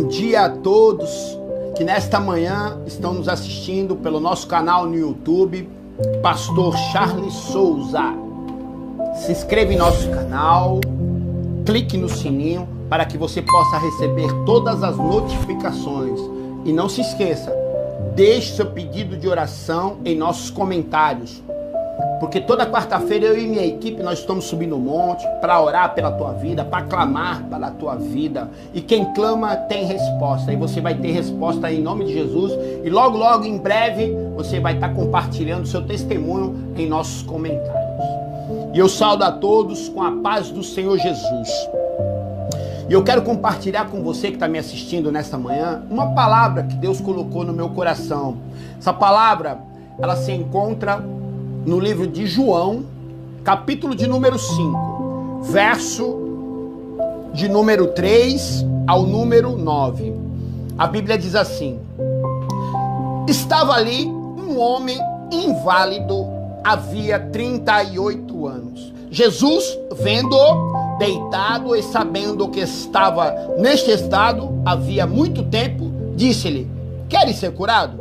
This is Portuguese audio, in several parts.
dia a todos que nesta manhã estão nos assistindo pelo nosso canal no YouTube, Pastor Charles Souza. Se inscreva em nosso canal, clique no sininho para que você possa receber todas as notificações. E não se esqueça, deixe seu pedido de oração em nossos comentários. Porque toda quarta-feira eu e minha equipe, nós estamos subindo o monte para orar pela tua vida, para clamar pela tua vida. E quem clama tem resposta. E você vai ter resposta em nome de Jesus. E logo, logo, em breve, você vai estar compartilhando seu testemunho em nossos comentários. E eu saúdo a todos com a paz do Senhor Jesus. E eu quero compartilhar com você que está me assistindo nesta manhã uma palavra que Deus colocou no meu coração. Essa palavra, ela se encontra no livro de João, capítulo de número 5, verso de número 3 ao número 9. A Bíblia diz assim: estava ali um homem inválido, havia 38 anos. Jesus, vendo-o deitado e sabendo que estava neste estado havia muito tempo, disse-lhe: queres ser curado?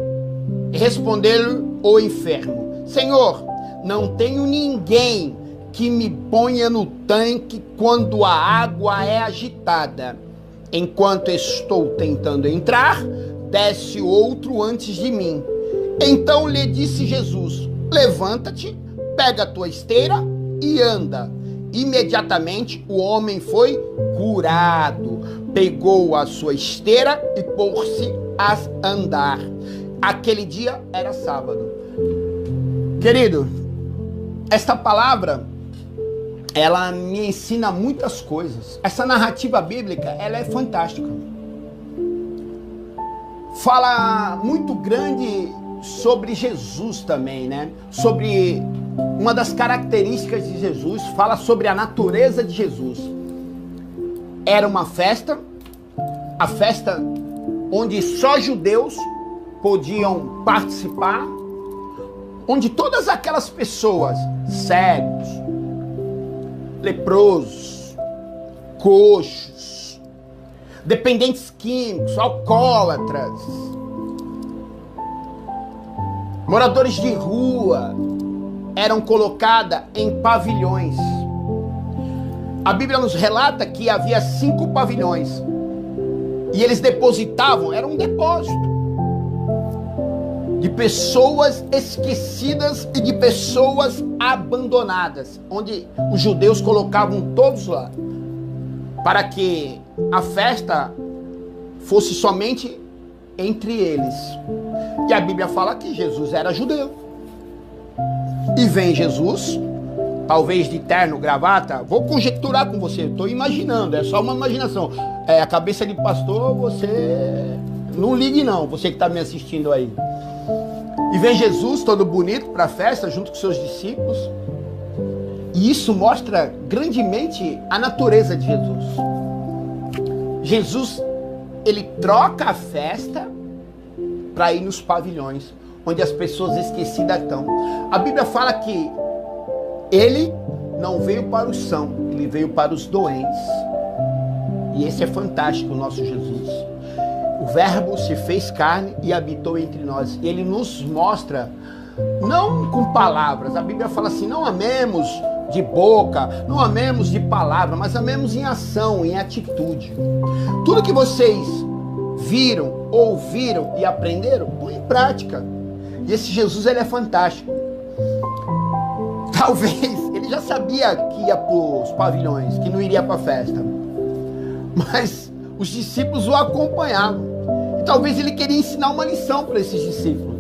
E respondeu-lhe o enfermo: Senhor, não tenho ninguém que me ponha no tanque quando a água é agitada. Enquanto estou tentando entrar, desce outro antes de mim. Então lhe disse Jesus: levanta-te, pega a tua esteira e anda. Imediatamente o homem foi curado, pegou a sua esteira e pôs-se a andar. Aquele dia era sábado. Querido, esta palavra, ela me ensina muitas coisas. Essa narrativa bíblica, ela é fantástica. Fala muito grande sobre Jesus também, né? Sobre uma das características de Jesus, fala sobre a natureza de Jesus. Era uma festa, a festa onde só judeus podiam participar, onde todas aquelas pessoas, cegos, leprosos, coxos, dependentes químicos, alcoólatras, moradores de rua, eram colocadas em pavilhões. A Bíblia nos relata que havia 5 pavilhões e eles depositavam, era um depósito de pessoas esquecidas e de pessoas abandonadas, onde os judeus colocavam todos lá, para que a festa fosse somente entre eles. E a Bíblia fala que Jesus era judeu. E vem Jesus, talvez de terno, gravata, vou conjecturar com você, estou imaginando, é só uma imaginação. É a cabeça de pastor, você não ligue não, você que está me assistindo aí. E vem Jesus todo bonito para a festa, junto com seus discípulos. E isso mostra grandemente a natureza de Jesus. Jesus, ele troca a festa para ir nos pavilhões, onde as pessoas esquecidas estão. A Bíblia fala que ele não veio para os sãos, ele veio para os doentes. E esse é fantástico, o nosso Jesus. O Verbo se fez carne e habitou entre nós. Ele nos mostra, não com palavras, a Bíblia fala assim, não amemos de boca, não amemos de palavra, mas amemos em ação, em atitude. Tudo que vocês viram, ouviram e aprenderam, põe em prática. E esse Jesus, ele é fantástico. Talvez ele já sabia que ia para os pavilhões, que não iria para a festa. Mas os discípulos o acompanhavam. E talvez ele queria ensinar uma lição para esses discípulos.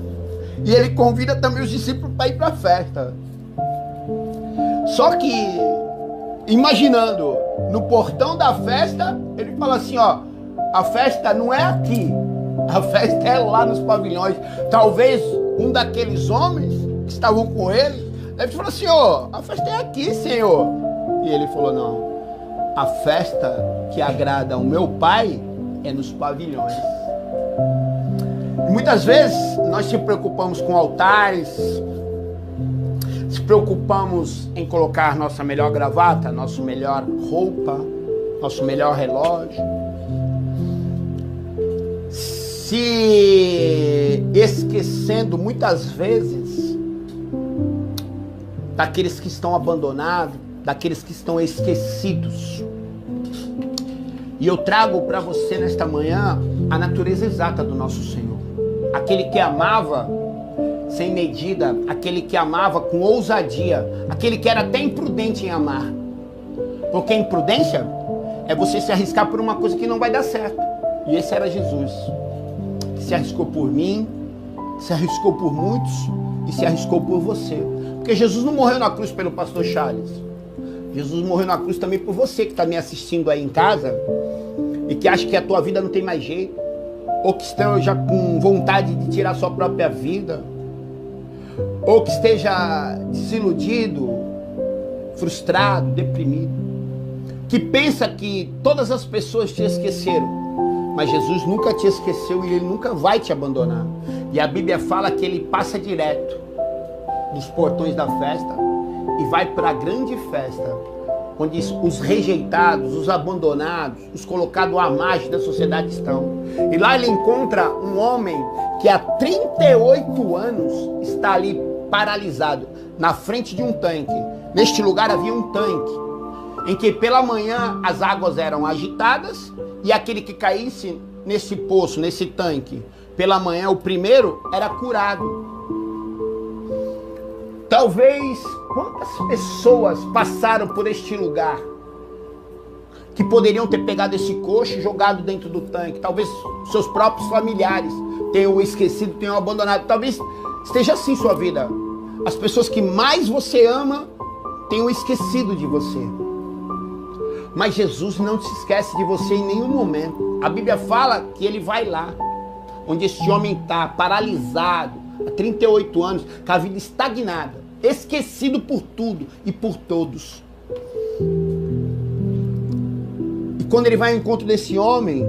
E ele convida também os discípulos para ir para a festa. Só que, imaginando, no portão da festa, ele fala assim, ó, a festa não é aqui, a festa é lá nos pavilhões. Talvez um daqueles homens que estavam com ele deve falar assim, ó, a festa é aqui, Senhor. E ele falou, não, a festa que agrada ao meu Pai é nos pavilhões. E muitas vezes nós se preocupamos com altares, se preocupamos em colocar nossa melhor gravata, nossa melhor roupa, nosso melhor relógio. se esquecendo muitas vezes daqueles que estão abandonados, daqueles que estão esquecidos. E eu trago para você nesta manhã a natureza exata do nosso Senhor. Aquele que amava sem medida, aquele que amava com ousadia, aquele que era até imprudente em amar. Porque imprudência é você se arriscar por uma coisa que não vai dar certo. E esse era Jesus, que se arriscou por mim, se arriscou por muitos e se arriscou por você. Porque Jesus não morreu na cruz pelo pastor Charles. Jesus morreu na cruz também por você que está me assistindo aí em casa e que acha que a tua vida não tem mais jeito, ou que esteja com vontade de tirar sua própria vida, ou que esteja desiludido, frustrado, deprimido, que pensa que todas as pessoas te esqueceram, mas Jesus nunca te esqueceu e Ele nunca vai te abandonar. E a Bíblia fala que Ele passa direto dos portões da festa e vai para a grande festa, onde os rejeitados, os abandonados, os colocados à margem da sociedade estão. E lá Ele encontra um homem que há 38 anos está ali paralisado, na frente de um tanque. Neste lugar havia um tanque, em que pela manhã as águas eram agitadas, e aquele que caísse nesse poço, nesse tanque, pela manhã, o primeiro era curado. Talvez, quantas pessoas passaram por este lugar que poderiam ter pegado esse coxo e jogado dentro do tanque? Talvez seus próprios familiares tenham esquecido, tenham abandonado. Talvez esteja assim sua vida. As pessoas que mais você ama tenham esquecido de você. Mas Jesus não se esquece de você em nenhum momento. A Bíblia fala que Ele vai lá, onde este homem está, paralisado, há 38 anos, com a vida estagnada, esquecido por tudo e por todos. E quando ele vai ao encontro desse homem,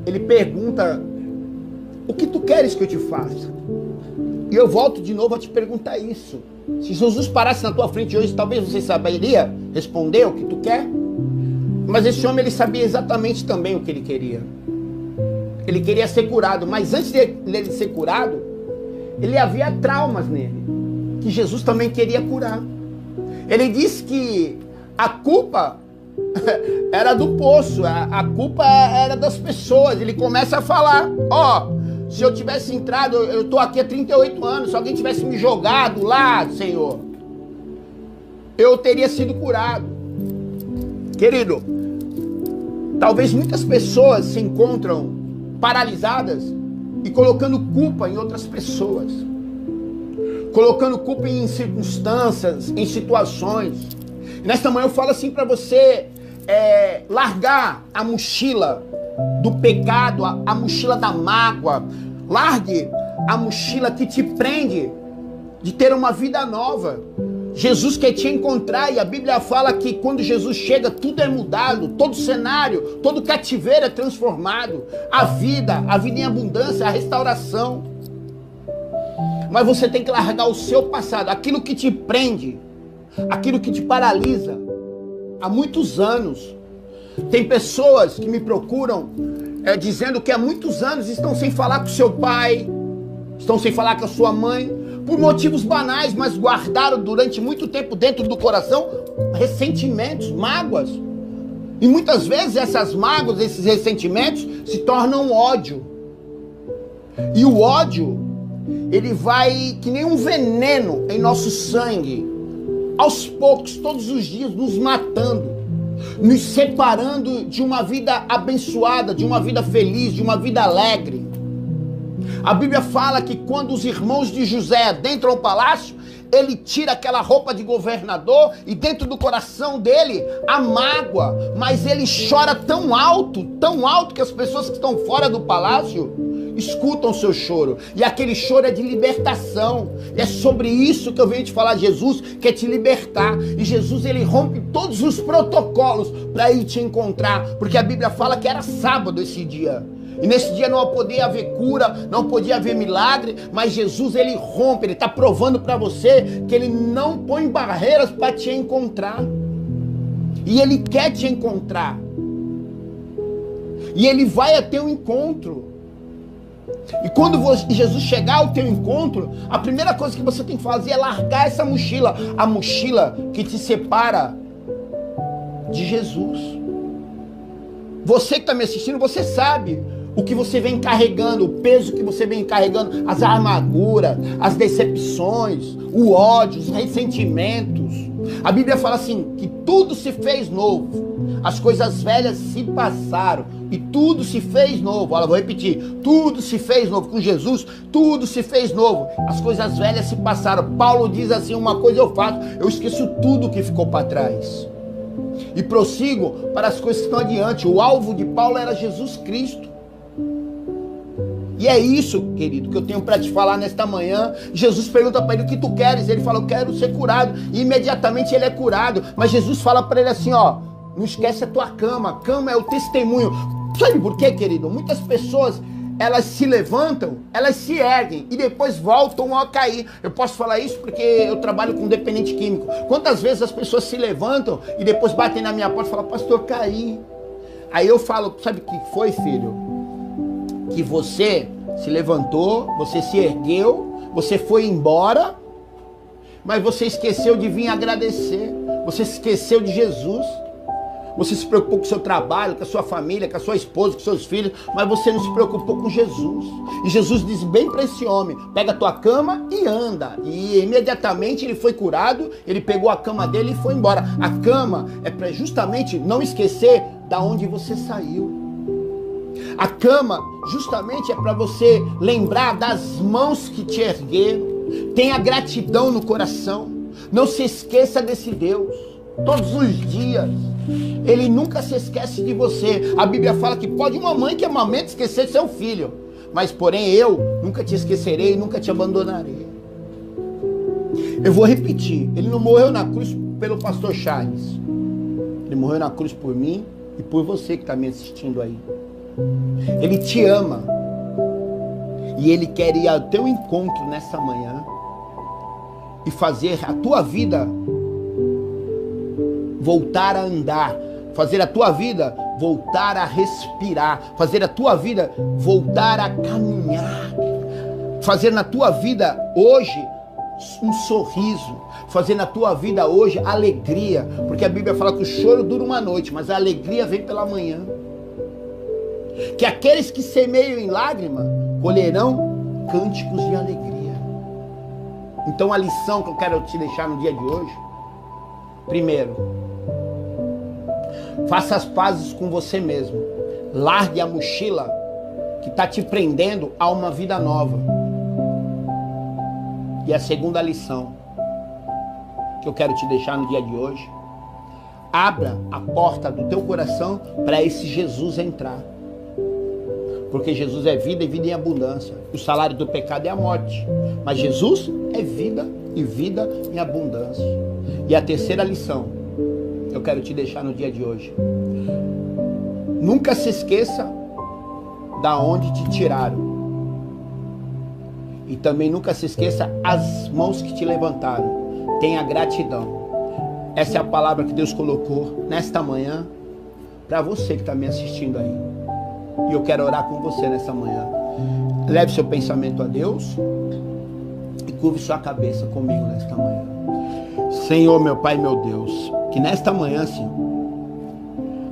ele pergunta: o que tu queres que eu te faça? E eu volto de novo a te perguntar isso. Se Jesus parasse na tua frente hoje, talvez você saberia responder o que tu quer? Mas esse homem, ele sabia exatamente também o que ele queria. Ele queria ser curado, mas antes dele ser curado, ele havia traumas nele, que Jesus também queria curar. Ele disse que a culpa era do poço, a culpa era das pessoas. Ele começa a falar: se eu tivesse entrado, eu estou aqui há 38 anos, se alguém tivesse me jogado lá, Senhor, eu teria sido curado. Querido, talvez muitas pessoas se encontram paralisadas e colocando culpa em outras pessoas, colocando culpa em circunstâncias, em situações. E nesta manhã eu falo assim para você, largar a mochila do pecado, a mochila da mágoa. Largue a mochila que te prende de ter uma vida nova. Jesus quer te encontrar, e a Bíblia fala que quando Jesus chega, tudo é mudado, todo cenário, todo cativeiro é transformado. A vida em abundância, a restauração. Mas você tem que largar o seu passado, aquilo que te prende, aquilo que te paralisa há muitos anos. Tem pessoas que me procuram dizendo que há muitos anos estão sem falar com seu pai, estão sem falar com a sua mãe, por motivos banais, mas guardaram durante muito tempo dentro do coração ressentimentos, mágoas. E muitas vezes essas mágoas, esses ressentimentos se tornam ódio. E o ódio, ele vai que nem um veneno em nosso sangue, aos poucos, todos os dias, nos matando, nos separando de uma vida abençoada, de uma vida feliz, de uma vida alegre. A Bíblia fala que quando os irmãos de José adentram o palácio, ele tira aquela roupa de governador e dentro do coração dele a mágoa, mas ele chora tão alto que as pessoas que estão fora do palácio escutam o seu choro. E aquele choro é de libertação. E é sobre isso que eu venho te falar. Jesus quer te libertar. E Jesus, ele rompe todos os protocolos para ir te encontrar. Porque a Bíblia fala que era sábado esse dia. E nesse dia não podia haver cura, não podia haver milagre, mas Jesus, ele rompe, ele está provando para você que ele não põe barreiras para te encontrar. E ele quer te encontrar. E ele vai até o encontro. E quando Jesus chegar ao teu encontro, a primeira coisa que você tem que fazer é largar essa mochila. A mochila que te separa de Jesus. Você que está me assistindo, você sabe o que você vem carregando, o peso que você vem carregando, as amarguras, as decepções, o ódio, os ressentimentos. A Bíblia fala assim, que tudo se fez novo. As coisas velhas se passaram e tudo se fez novo. Olha, vou repetir. Tudo se fez novo. Com Jesus, tudo se fez novo. As coisas velhas se passaram. Paulo diz assim, uma coisa eu faço, eu esqueço tudo que ficou para trás. E prossigo para as coisas que estão adiante. O alvo de Paulo era Jesus Cristo. E é isso, querido, que eu tenho para te falar nesta manhã. Jesus pergunta para ele, o que tu queres? Ele fala, eu quero ser curado. E imediatamente ele é curado. Mas Jesus fala para ele assim, ó, não esquece a tua cama. A cama é o testemunho. Sabe por quê, querido? Muitas pessoas, elas se levantam, elas se erguem e depois voltam a cair. Eu posso falar isso porque eu trabalho com dependente químico. Quantas vezes as pessoas se levantam e depois batem na minha porta e falam, pastor, caí. Aí eu falo, sabe o que foi, filho? Que você se levantou, você se ergueu, você foi embora, mas você esqueceu de vir agradecer, você esqueceu de Jesus, você se preocupou com o seu trabalho, com a sua família, com a sua esposa, com seus filhos, mas você não se preocupou com Jesus. E Jesus diz bem para esse homem, pega a tua cama e anda. E imediatamente ele foi curado, ele pegou a cama dele e foi embora. A cama é para justamente não esquecer da onde você saiu. A cama justamente é para você lembrar das mãos que te ergueram. Tenha gratidão no coração. Não se esqueça desse Deus. Todos os dias. Ele nunca se esquece de você. A Bíblia fala que pode uma mãe que amamenta esquecer seu filho. Mas porém eu nunca te esquecerei, nunca te abandonarei. Eu vou repetir. Ele não morreu na cruz pelo pastor Charles. Ele morreu na cruz por mim e por você que está me assistindo aí. Ele te ama e Ele quer ir ao teu encontro nessa manhã e fazer a tua vida voltar a andar, fazer a tua vida voltar a respirar, fazer a tua vida voltar a caminhar, fazer na tua vida hoje um sorriso, fazer na tua vida hoje alegria, porque a Bíblia fala que o choro dura uma noite, mas a alegria vem pela manhã. Que aqueles que semeiam em lágrima colherão cânticos de alegria. Então a lição que eu quero te deixar no dia de hoje, primeiro, faça as pazes com você mesmo. Largue a mochila que está te prendendo a uma vida nova. E a segunda lição que eu quero te deixar no dia de hoje, abra a porta do teu coração para esse Jesus entrar. Porque Jesus é vida e vida em abundância. O salário do pecado é a morte. Mas Jesus é vida e vida em abundância. E a terceira lição que eu quero te deixar no dia de hoje. Nunca se esqueça da onde te tiraram. E também nunca se esqueça as mãos que te levantaram. Tenha gratidão. Essa é a palavra que Deus colocou nesta manhã para você que está me assistindo aí. E eu quero orar com você nessa manhã. Leve seu pensamento a Deus e curve sua cabeça comigo nesta manhã. Senhor, meu Pai, meu Deus, que nesta manhã, Senhor,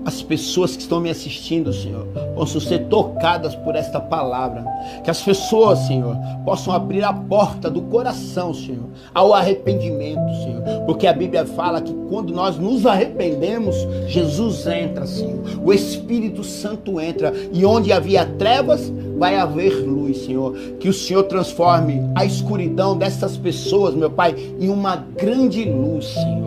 as pessoas que estão me assistindo, Senhor, possam ser tocadas por esta palavra. Que as pessoas, Senhor, possam abrir a porta do coração, Senhor, ao arrependimento, Senhor. Porque a Bíblia fala que quando nós nos arrependemos, Jesus entra, Senhor. O Espírito Santo entra. E onde havia trevas, vai haver luz, Senhor. Que o Senhor transforme a escuridão dessas pessoas, meu Pai, em uma grande luz, Senhor.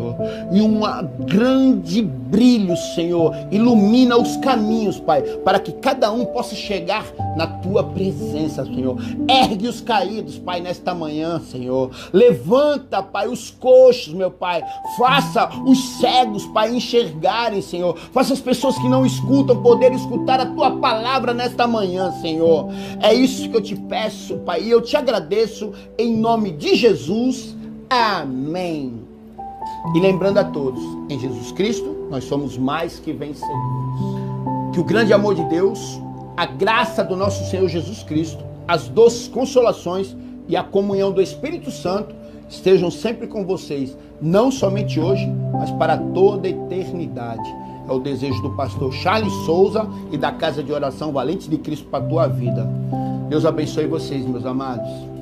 Em um grande brilho, Senhor. Ilumina os caminhos, Pai, para que cada um possa chegar na Tua presença, Senhor. Ergue os caídos, Pai, nesta manhã, Senhor. Levanta, Pai, os coxos, meu Pai. Faça os cegos, Pai, enxergarem, Senhor. Faça as pessoas que não escutam poder escutar a Tua palavra nesta manhã, Senhor. É isso que eu te peço, Pai, e eu te agradeço em nome de Jesus. Amém. E lembrando a todos, em Jesus Cristo, nós somos mais que vencedores. Que o grande amor de Deus, a graça do nosso Senhor Jesus Cristo as doces consolações e a comunhão do Espírito Santo estejam sempre com vocês, não somente hoje, mas para toda a eternidade. É o desejo do pastor Charles Souza e da Casa de Oração Valentes de Cristo para a tua vida. Deus abençoe vocês, meus amados.